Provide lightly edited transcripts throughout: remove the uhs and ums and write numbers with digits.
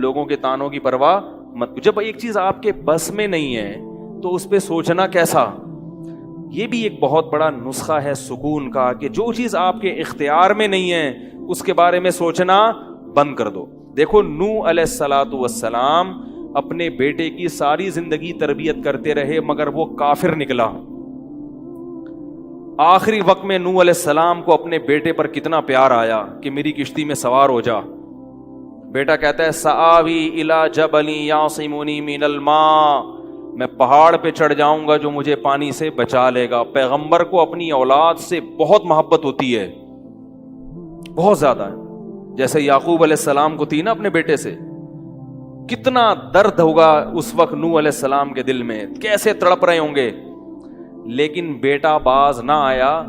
لوگوں کے تانوں کی پرواہ مت. جب ایک چیز آپ کے بس میں نہیں ہے تو اس پہ سوچنا کیسا. یہ بھی ایک بہت بڑا نسخہ ہے سکون کا کہ جو چیز آپ کے اختیار میں نہیں ہے اس کے بارے میں سوچنا بند کر دو. دیکھو نوح علیہ الصلوۃ والسلام اپنے بیٹے کی ساری زندگی تربیت کرتے رہے مگر وہ کافر نکلا. آخری وقت میں نوح علیہ السلام کو اپنے بیٹے پر کتنا پیار آیا کہ میری کشتی میں سوار ہو جا. بیٹا کہتا ہے سآوی الی جبل یعصمنی من الماء, میں پہاڑ پہ چڑھ جاؤں گا جو مجھے پانی سے بچا لے گا. پیغمبر کو اپنی اولاد سے بہت محبت ہوتی ہے, بہت زیادہ ہے. جیسے یعقوب علیہ السلام کو تھی نا اپنے بیٹے سے. کتنا درد ہوگا اس وقت نوح علیہ السلام کے دل میں, کیسے تڑپ رہے ہوں گے. لیکن بیٹا باز نہ آیا.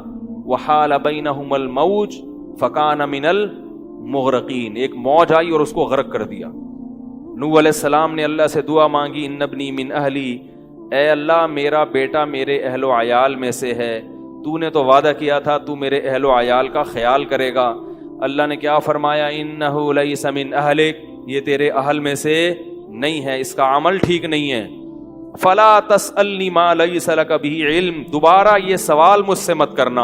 وحال بینہم الموج فکان من المغرقین, ایک موج آئی اور اس کو غرق کر دیا. نوح علیہ السلام نے اللہ سے دعا مانگی ان ابنی من اہلی, اے اللہ میرا بیٹا میرے اہل و عیال میں سے ہے, تو نے تو وعدہ کیا تھا تو میرے اہل و عیال کا خیال کرے گا. اللہ نے کیا فرمایا انہ لیس من اہلک, یہ تیرے اہل میں سے نہیں ہے, اس کا عمل ٹھیک نہیں ہے. فلا تسألنی ما لیس لک بہ علم, دوبارہ یہ سوال مجھ سے مت کرنا.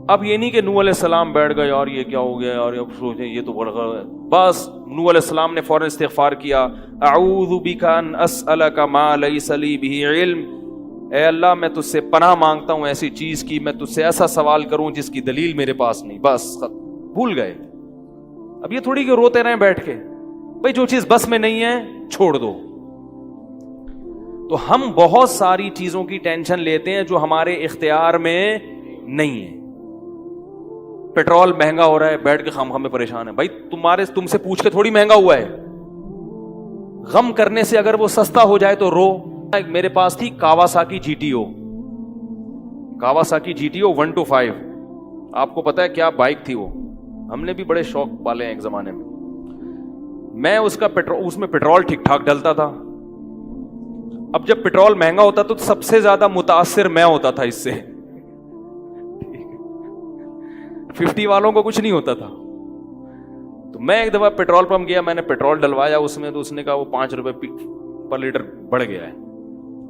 اب یہ نہیں کہ نوح علیہ السلام بیٹھ گئے اور یہ کیا ہو گیا اور اب سوچیں یہ تو بڑھ گیا. بس نوح علیہ السلام نے فوراً استغفار کیا. اعوذ بک ان اسألک ما لیس لی بہ علم, اے اللہ میں تجھ سے پناہ مانگتا ہوں ایسی چیز کی, میں تجھ سے ایسا سوال کروں جس کی دلیل میرے پاس نہیں. بس بھول گئے. اب یہ تھوڑی کہ روتے رہیں بیٹھ کے, بھئی جو چیز بس میں نہیں ہے چھوڑ دو. تو ہم بہت ساری چیزوں کی ٹینشن لیتے ہیں جو ہمارے اختیار میں نہیں ہے. پیٹرول مہنگا ہو رہا ہے, بیٹھ کے خام میں پریشان ہے. بھائی تم سے پوچھ کے تھوڑی مہنگا ہوا ہے. غم کرنے سے اگر وہ سستا ہو جائے تو رو. میرے پاس تھی Kawasaki G T O, Kawasaki G T O 125. آپ کو پتا ہے کیا بائک تھی وہ, ہم نے بھی بڑے شوق پالے ہیں ایک زمانے میں. میں اس میں پیٹرول ٹھیک ٹھاک ڈلتا تھا. اب جب پیٹرول مہنگا ہوتا تو سب سے زیادہ متاثر میں ہوتا تھا اس سے. 50 والوں کو کچھ نہیں ہوتا تھا. تو میں ایک دفعہ پیٹرول پمپ گیا, میں نے پیٹرول ڈلوایا اس میں, تو اس نے کہا وہ 5 روپے پر لیٹر بڑھ گیا ہے.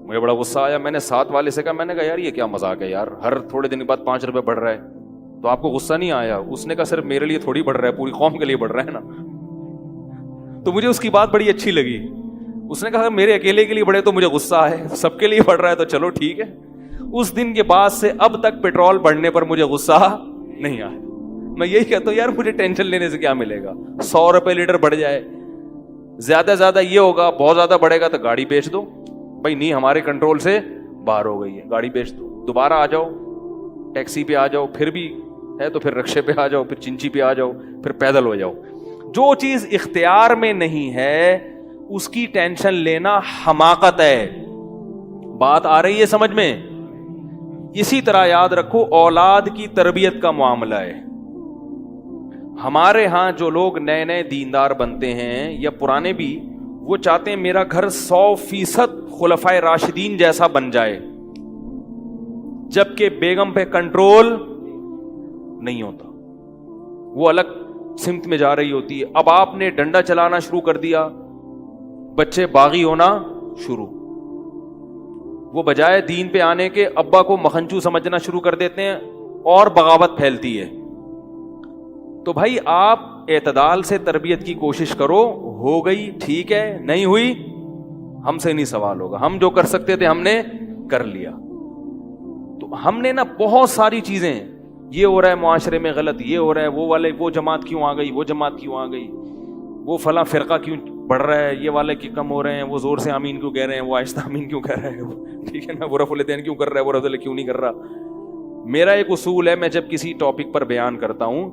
مجھے بڑا غصہ آیا. میں نے ساتھ والے سے کہا, میں نے کہا یار یہ کیا مذاق ہے یار, ہر تھوڑے دن کے بعد 5 روپے بڑھ رہا ہے, تو آپ کو غصہ نہیں آیا؟ اس نے کہا صرف میرے لیے تھوڑی بڑھ رہا ہے, پوری قوم کے لیے بڑھ رہا ہے نا. تو مجھے اس کی بات بڑی اچھی لگی. اس نے کہا میرے اکیلے کے لیے بڑھے تو مجھے غصہ ہے, سب کے لیے بڑھ رہا ہے تو چلو ٹھیک ہے. اس دن کے بعد سے اب تک پیٹرول بڑھنے پر مجھے غصہ نہیں آیا. میں یہی کہتا ہوں یار مجھے ٹینشن لینے سے کیا ملے گا. 100 روپے لیٹر بڑھ جائے, زیادہ زیادہ یہ ہوگا, بہت زیادہ بڑھے گا تو گاڑی بیچ دو. بھائی نہیں ہمارے کنٹرول سے باہر ہو گئی ہے, گاڑی بیچ دو, دوبارہ آ جاؤ, ٹیکسی پہ آ جاؤ, پھر بھی ہے تو پھر رکشے پہ آ جاؤ, پھر چنچی پہ آ جاؤ, پھر پیدل ہو جاؤ. جو چیز اختیار میں نہیں ہے اس کی ٹینشن لینا حماقت ہے. بات آ رہی ہے سمجھ میں؟ اسی طرح یاد رکھو اولاد کی تربیت کا معاملہ ہے. ہمارے ہاں جو لوگ نئے نئے دیندار بنتے ہیں یا پرانے بھی, وہ چاہتے ہیں میرا گھر 100% خلفائے راشدین جیسا بن جائے, جبکہ بیگم پہ کنٹرول نہیں ہوتا, وہ الگ سمت میں جا رہی ہوتی ہے. اب آپ نے ڈنڈا چلانا شروع کر دیا, بچے باغی ہونا شروع. وہ بجائے دین پہ آنے کے ابا کو مکھنچو سمجھنا شروع کر دیتے ہیں اور بغاوت پھیلتی ہے. تو بھائی آپ اعتدال سے تربیت کی کوشش کرو. ہو گئی ٹھیک ہے, نہیں ہوئی ہم سے نہیں سوال ہوگا, ہم جو کر سکتے تھے ہم نے کر لیا. تو ہم نے نا بہت ساری چیزیں, یہ ہو رہا ہے معاشرے میں غلط, یہ ہو رہا ہے, وہ والے وہ جماعت کیوں آ گئی, وہ جماعت کیوں آ گئی, وہ فلاں فرقہ کیوں بڑھ رہا ہے, یہ والے کی کم ہو رہے ہیں, وہ زور سے آمین کیوں کہہ رہے ہیں, وہ آہستہ آمین کیوں کہہ رہے ہیں, ٹھیک ہے نا, وہ رفع الیدین کیوں کر رہا ہے, وہ رفع کیوں نہیں کر رہا. میرا ایک اصول ہے, میں جب کسی ٹاپک پر بیان کرتا ہوں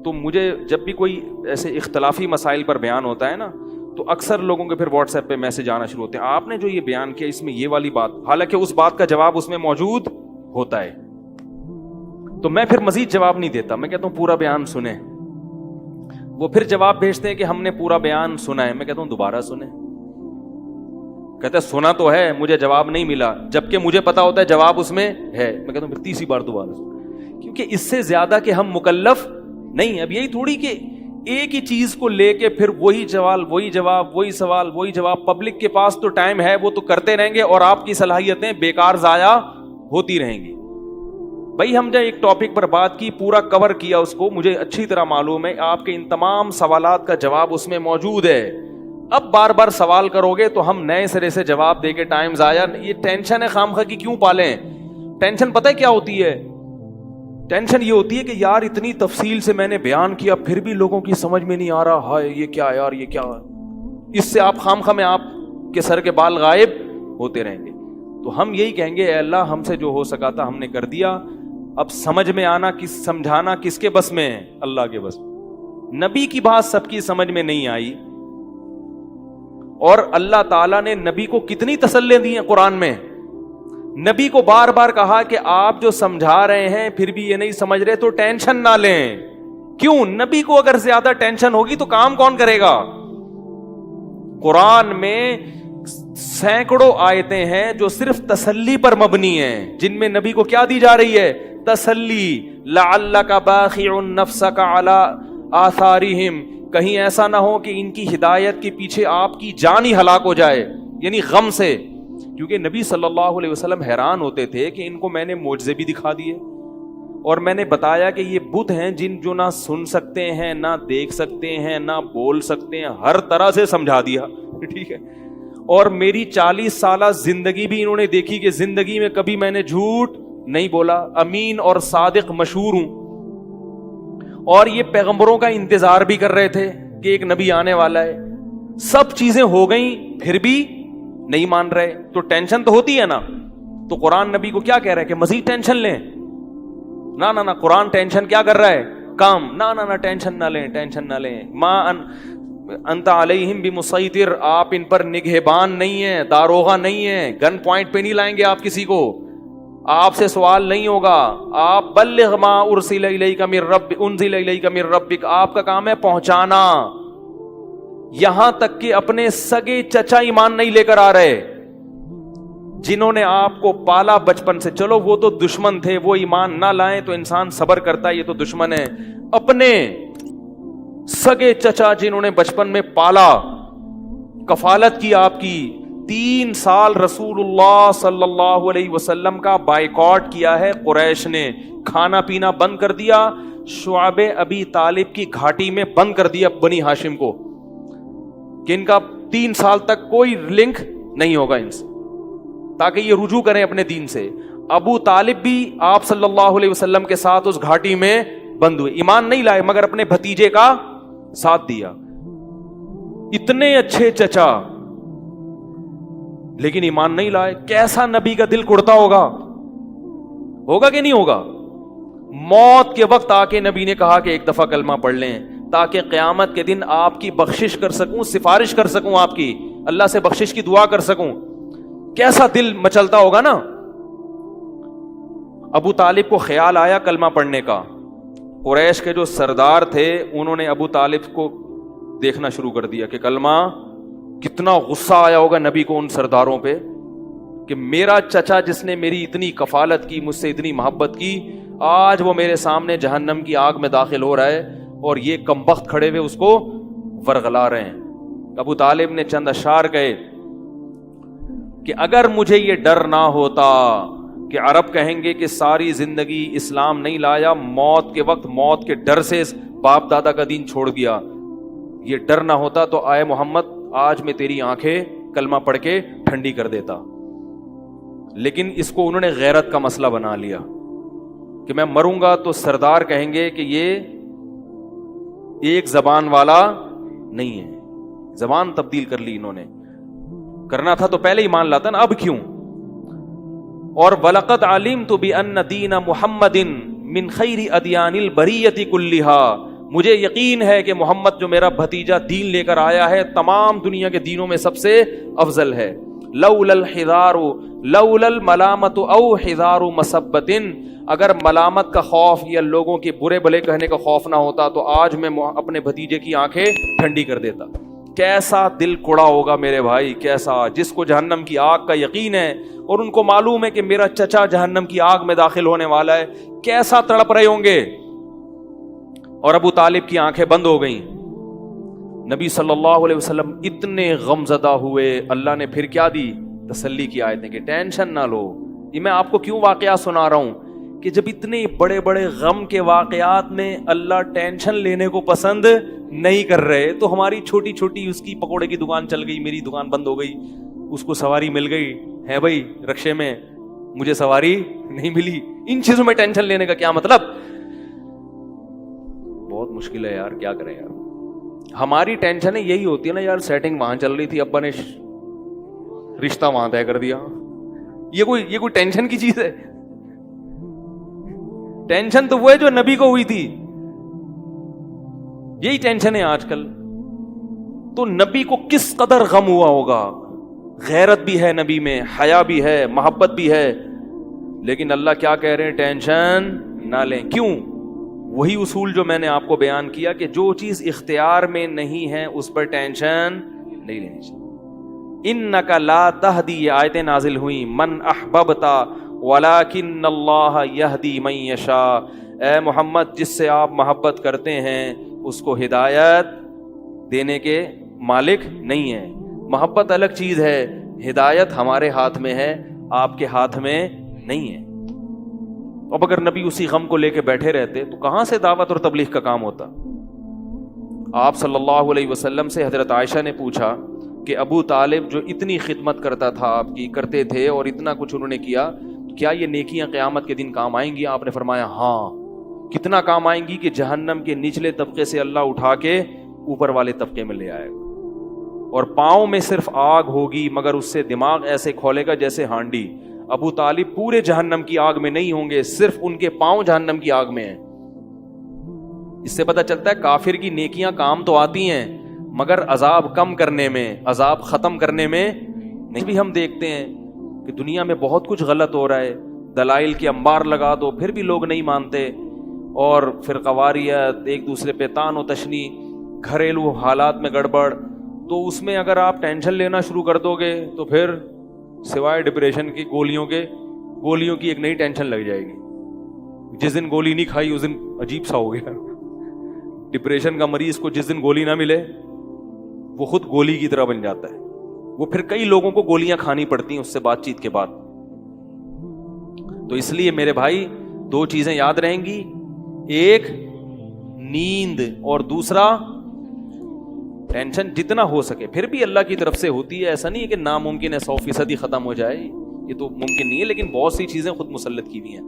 تو مجھے جب بھی کوئی ایسے اختلافی مسائل پر بیان ہوتا ہے نا, تو اکثر لوگوں کے پھر واٹس ایپ پہ میسج آنا شروع ہوتے ہیں, آپ نے جو یہ بیان کیا اس میں یہ والی بات, حالانکہ اس بات کا جواب اس میں موجود ہوتا ہے. تو میں پھر مزید جواب نہیں دیتا, میں کہتا ہوں پورا بیان سنیں. وہ پھر جواب بھیجتے ہیں کہ ہم نے پورا بیان سنا ہے. میں کہتا ہوں دوبارہ سنیں. کہتا ہے سنا تو ہے, مجھے جواب نہیں ملا, جبکہ مجھے پتا ہوتا ہے جواب اس میں ہے. میں کہتا ہوں پھر تیسری بار دوبارہ سنیں, کیونکہ اس سے زیادہ کہ ہم مکلف نہیں. اب یہی تھوڑی کہ ایک ہی چیز کو لے کے پھر وہی سوال وہی جواب وہی سوال وہی جواب. پبلک کے پاس تو ٹائم ہے, وہ تو کرتے رہیں گے اور آپ کی صلاحیتیں بیکار ضائع ہوتی رہیں گی. بھائی ہم نے ایک ٹاپک پر بات کی, پورا کور کیا اس کو, مجھے اچھی طرح معلوم ہے آپ کے ان تمام سوالات کا جواب اس میں موجود ہے. اب بار بار سوال کرو گے تو ہم نئے سرے سے جواب دے کے ٹائم ضائع. یہ ٹینشن ہے خام خواہ کی کیوں پالیں؟ ٹینشن پتہ ہے کیا ہوتی ہے؟ ٹینشن یہ ہوتی ہے کہ یار اتنی تفصیل سے میں نے بیان کیا پھر بھی لوگوں کی سمجھ میں نہیں آ رہا, ہائے یہ کیا یار, یہ کیا. اس سے آپ خام خواہ میں آپ کے سر کے بال غائب ہوتے رہیں گے. تو ہم یہی کہیں گے اے اللہ ہم سے جو ہو سکا تھا ہم نے کر دیا. اب سمجھ میں آنا سمجھانا کس کے بس میں ہے؟ اللہ کے بس. نبی کی بات سب کی سمجھ میں نہیں آئی, اور اللہ تعالیٰ نے نبی کو کتنی تسلیاں دی ہیں قرآن میں. نبی کو بار بار کہا کہ آپ جو سمجھا رہے ہیں پھر بھی یہ نہیں سمجھ رہے تو ٹینشن نہ لیں. کیوں؟ نبی کو اگر زیادہ ٹینشن ہوگی تو کام کون کرے گا؟ قرآن میں سینکڑوں آیتیں ہیں جو صرف تسلی پر مبنی ہیں, جن میں نبی کو کیا دی جا رہی ہے؟ تسلی. لعلک باخع نفسک علی آثارہم, کہیں ایسا نہ ہو کہ ان کی ہدایت کے پیچھے آپ کی جان ہی ہلاک ہو جائے, یعنی غم سے. کیونکہ نبی صلی اللہ علیہ وسلم حیران ہوتے تھے کہ ان کو میں نے معجزے بھی دکھا دیے اور میں نے بتایا کہ یہ بت ہیں جن جو نہ سن سکتے ہیں نہ دیکھ سکتے ہیں نہ بول سکتے ہیں, ہر طرح سے سمجھا دیا. ٹھیک ہے, اور میری 40 سالہ زندگی بھی انہوں نے دیکھی کہ زندگی میں کبھی میں نے جھوٹ نہیں بولا, امین اور صادق مشہور ہوں. اور یہ پیغمبروں کا انتظار بھی کر رہے تھے کہ ایک نبی آنے والا ہے. سب چیزیں ہو گئیں پھر بھی نہیں مان رہے, تو ٹینشن تو ہوتی ہے نا. تو قرآن نبی کو کیا کہہ رہا ہے کہ مزید ٹینشن لیں؟ نہ قرآن ٹینشن کیا کر رہا ہے؟ کام. نہ ٹینشن نہ لیں, ٹینشن نہ لیں. ما انت علیہم بمسیطر, آپ ان پر نگہبان نہیں ہیں, داروغہ نہیں ہیں, گن پوائنٹ پہ نہیں لائیں گے آپ کسی کو, آپ سے سوال نہیں ہوگا. آپ بلغ ما ارسل الیک من ربک, آپ کا کام ہے پہنچانا. یہاں تک کہ اپنے سگے چچا ایمان نہیں لے کر آ رہے, جنہوں نے آپ کو پالا بچپن سے. چلو وہ تو دشمن تھے, وہ ایمان نہ لائیں تو انسان صبر کرتا ہے, یہ تو دشمن ہے. اپنے سگے چچا جنہوں نے بچپن میں پالا, کفالت کی آپ کی, 3 سال رسول اللہ صلی اللہ علیہ وسلم کا بائیکاٹ کیا ہے قریش نے, کھانا پینا بند کر دیا, شعب ابی طالب کی گھاٹی میں بند کر دیا بنی ہاشم کو, کہ ان کا 3 سال تک کوئی لنک نہیں ہوگا ان سے, تاکہ یہ رجوع کریں اپنے دین سے. ابو طالب بھی آپ صلی اللہ علیہ وسلم کے ساتھ اس گھاٹی میں بند ہوئے, ایمان نہیں لائے مگر اپنے بھتیجے کا ساتھ دیا. اتنے اچھے چچا لیکن ایمان نہیں لائے. کیسا نبی کا دل کڑتا ہوگا کہ نہیں ہوگا؟ موت کے وقت آ کے نبی نے کہا کہ ایک دفعہ کلمہ پڑھ لیں تاکہ قیامت کے دن آپ کی بخشش کر سکوں, سفارش کر سکوں, آپ کی اللہ سے بخشش کی دعا کر سکوں. کیسا دل مچلتا ہوگا نا. ابو طالب کو خیال آیا کلمہ پڑھنے کا. قریش کے جو سردار تھے انہوں نے ابو طالب کو دیکھنا شروع کر دیا کہ کلمہ, کتنا غصہ آیا ہوگا نبی کو ان سرداروں پہ کہ میرا چچا جس نے میری اتنی کفالت کی, مجھ سے اتنی محبت کی, آج وہ میرے سامنے جہنم کی آگ میں داخل ہو رہا ہے اور یہ کمبخت کھڑے ہوئے اس کو ورغلا رہے ہیں. ابو طالب نے چند اشعار کہے کہ اگر مجھے یہ ڈر نہ ہوتا کہ عرب کہیں گے کہ ساری زندگی اسلام نہیں لایا, موت کے وقت موت کے ڈر سے باپ دادا کا دین چھوڑ دیا, یہ ڈر نہ ہوتا تو آئے محمد آج میں تیری آنکھیں کلمہ پڑھ کے ٹھنڈی کر دیتا. لیکن اس کو انہوں نے غیرت کا مسئلہ بنا لیا کہ میں مروں گا تو سردار کہیں گے کہ یہ ایک زبان والا نہیں ہے. زبان تبدیل کر لی انہوں نے, کرنا تھا تو پہلے ہی مان لاتا نا, اب کیوں. اور وَلَقَدْ عَلِمْتُ بِأَنَّ دِينَ مُحَمَّدٍ مِّن خَيْرِ أَدْيَانِ الْبَرِيَّةِ كُلِّهَا, مجھے یقین ہے کہ محمد جو میرا بھتیجا دین لے کر آیا ہے تمام دنیا کے دینوں میں سب سے افضل ہے. لولا الحذار لولا الملامت او حذار مسبت, اگر ملامت کا خوف یا لوگوں کے برے بھلے کہنے کا خوف نہ ہوتا تو آج میں اپنے بھتیجے کی آنکھیں ٹھنڈی کر دیتا. کیسا دل کڑا ہوگا میرے بھائی, کیسا, جس کو جہنم کی آگ کا یقین ہے اور ان کو معلوم ہے کہ میرا چچا جہنم کی آگ میں داخل ہونے والا ہے, کیسا تڑپ رہے ہوں گے. اور ابو طالب کی آنکھیں بند ہو گئیں. نبی صلی اللہ علیہ وسلم اتنے غمزدہ ہوئے. اللہ نے پھر کیا دی؟ تسلی کی آیتیں کہ ٹینشن نہ لو. یہ میں آپ کو کیوں واقعات سنا رہا ہوں کہ جب اتنے بڑے بڑے غم کے واقعات میں اللہ ٹینشن لینے کو پسند نہیں کر رہے, تو ہماری چھوٹی چھوٹی, اس کی پکوڑے کی دکان چل گئی, میری دکان بند ہو گئی, اس کو سواری مل گئی ہے بھائی رکشے میں, مجھے سواری نہیں ملی, ان چیزوں میں ٹینشن لینے کا کیا مطلب؟ بہت مشکل ہے یار, کیا کریں یار. ہماری ٹینشن یہی ہوتی ہے نا یار, سیٹنگ وہاں چل رہی تھی, ابا نے رشتہ وہاں طے کر دیا. یہ کوئی ٹینشن کی چیز ہے؟ ٹینشن تو وہ ہے جو نبی کو ہوئی تھی. یہی ٹینشن ہے آج کل. تو نبی کو کس قدر غم ہوا ہوگا. غیرت بھی ہے نبی میں, حیا بھی ہے, محبت بھی ہے, لیکن اللہ کیا کہہ رہے ہیں؟ ٹینشن نہ لیں. کیوں؟ وہی اصول جو میں نے آپ کو بیان کیا کہ جو چیز اختیار میں نہیں ہے اس پر ٹینشن نہیں لینی چاہیے. انک لا تہدی, یہ آیتیں نازل ہوئیں, من احببتا ولکن اللہ یہدی من یشاء. اے محمد, جس سے آپ محبت کرتے ہیں اس کو ہدایت دینے کے مالک نہیں ہے. محبت الگ چیز ہے, ہدایت ہمارے ہاتھ میں ہے, آپ کے ہاتھ میں نہیں ہے. اب اگر نبی اسی غم کو لے کے بیٹھے رہتے تو کہاں سے دعوت اور تبلیغ کا کام ہوتا؟ آپ صلی اللہ علیہ وسلم سے حضرت عائشہ نے پوچھا کہ ابو طالب جو اتنی خدمت کرتا تھا, آپ کی کرتے تھے, اور اتنا کچھ انہوں نے کیا, کیا یہ نیکیاں قیامت کے دن کام آئیں گی؟ آپ نے فرمایا ہاں. کتنا کام آئیں گی کہ جہنم کے نچلے طبقے سے اللہ اٹھا کے اوپر والے طبقے میں لے آئے گا, اور پاؤں میں صرف آگ ہوگی مگر اس سے دماغ ایسے کھولے گا جیسے ہانڈی. ابو طالب پورے جہنم کی آگ میں نہیں ہوں گے, صرف ان کے پاؤں جہنم کی آگ میں ہیں. اس سے پتہ چلتا ہے کافر کی نیکیاں کام تو آتی ہیں مگر عذاب کم کرنے میں, عذاب ختم کرنے میں نہیں. بھی ہم دیکھتے ہیں کہ دنیا میں بہت کچھ غلط ہو رہا ہے, دلائل کے انبار لگا دو پھر بھی لوگ نہیں مانتے, اور فرقواریت, ایک دوسرے پہ تان و تشنی, گھریلو حالات میں گڑبڑ. تو اس میں اگر آپ ٹینشن لینا شروع کر دو گے تو پھر سوائے ڈپریشن کی گولیوں کی ایک نئی ٹینشن لگ جائے گی. جس دن گولی نہیں کھائی اس دن عجیب سا ہو گیا. ڈپریشن کا مریض کو جس دن گولی نہ ملے وہ خود گولی کی طرح بن جاتا ہے. وہ پھر کئی لوگوں کو گولیاں کھانی پڑتی ہیں اس سے بات چیت کے بعد. تو اس لیے میرے بھائی دو چیزیں یاد رہیں گی, ایک نیند اور دوسرا ٹینشن. جتنا ہو سکے, پھر بھی اللہ کی طرف سے ہوتی ہے, ایسا نہیں ہے کہ ناممکن ہے 100% ہی ختم ہو جائے, یہ تو ممکن نہیں ہے, لیکن بہت سی چیزیں خود مسلط کی ہوئی ہیں.